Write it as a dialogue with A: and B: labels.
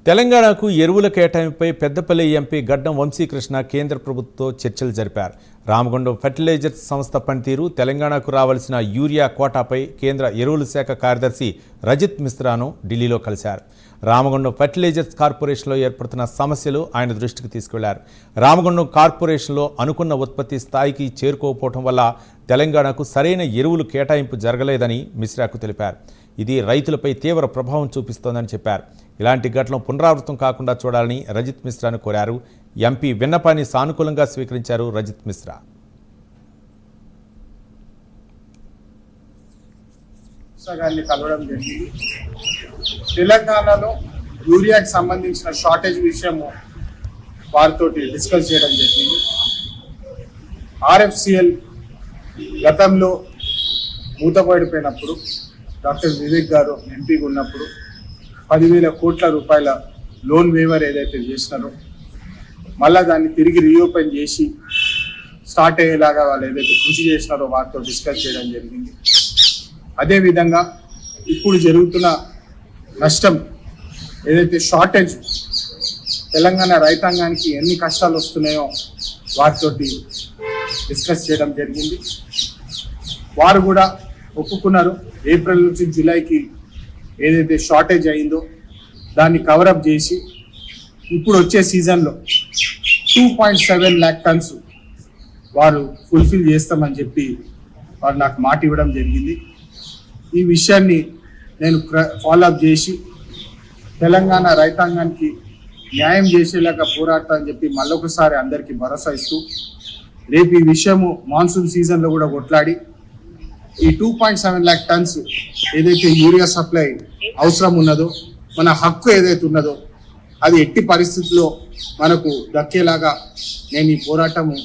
A: తెలంగాణకు ఎరువుల కేటాయింపుపై పెద్దపల్లి ఎంపీ గడ్డం వంశీకృష్ణ కేంద్ర ప్రభుత్వంతో చర్చలు జరిపారు. రామగుండం ఫెర్టిలైజర్స్ సంస్థ పనితీరు, తెలంగాణకు రావాల్సిన యూరియా కోటాపై కేంద్ర ఎరువుల శాఖ కార్యదర్శి రజిత్ మిశ్రాను ఢిల్లీలో కలిశారు. రామగుండం ఫెర్టిలైజర్స్ కార్పొరేషన్లో ఏర్పడుతున్న సమస్యలు ఆయన దృష్టికి తీసుకెళ్లారు. రామగుండం కార్పొరేషన్లో అనుకున్న ఉత్పత్తి స్థాయికి చేరుకోకపోవడం వల్ల తెలంగాణకు సరైన ఎరువులు కేటాయింపు జరగలేదని మిశ్రాకు తెలిపారు. ఇది రైతులపై తీవ్ర ప్రభావం చూపిస్తోందని చెప్పారు. ఇలాంటి ఘటనలు పునరావృతం కాకుండా చూడాలని రజిత్ మిశ్రాను కోరారు. ఎంపీ విన్నపాన్ని సానుకూలంగా స్వీకరించారు రజిత్ మిశ్రా.
B: కలవడం జరిగింది. తెలంగాణలో యూరియాకి సంబంధించిన షార్టేజ్ విషయం వారితో డిస్కస్ చేయడం జరిగింది. ఆర్ఎఫ్సిఎల్ గతంలో మూతపడిపోయినప్పుడు డాక్టర్ వివేక్ గారు ఎంపీగా ఉన్నప్పుడు 10,000 కోట్ల రూపాయల లోన్ వేవర్ ఏదైతే చేసినారో మళ్ళీ దాన్ని తిరిగి రీఓపెన్ చేసి స్టార్ట్ అయ్యేలాగా వాళ్ళు ఏదైతే కృషి చేసినారో వారితో డిస్కస్ చేయడం జరిగింది. అదేవిధంగా ఇప్పుడు జరుగుతున్న నష్టం ఏదైతే షార్టేజ్ తెలంగాణ రైతాంగానికి ఎన్ని కష్టాలు వస్తున్నాయో వారితోటి డిస్కస్ చేయడం జరిగింది. వారు కూడా ఒప్పుకున్నారు. ఏప్రిల్ నుంచి జూలైకి ఏదైతే షార్టేజ్ అయిందో దాన్ని కవరప్ చేసి ఇప్పుడు వచ్చే సీజన్లో 2.7 lakh tons వారు ఫుల్ఫిల్ చేస్తామని చెప్పి వారు నాకు మాట ఇవ్వడం జరిగింది. ఈ విషయాన్ని నేను ఫాలోఅప్ చేసి తెలంగాణ రైతాంగానికి న్యాయం చేసేలాగా పోరాడతా అని చెప్పి మళ్ళొకసారి అందరికీ భరోసా ఇస్తూ రేపు ఈ విషయము మాన్సూన్ సీజన్లో కూడా కొట్లాడి ఈ 2.7 lakh tons ఏదైతే యూరియా సప్లై అవసరం ఉన్నదో, మన హక్కు ఏదైతే ఉన్నదో అది ఎట్టి పరిస్థితుల్లో మనకు దక్కేలాగా నేను ఈ పోరాటము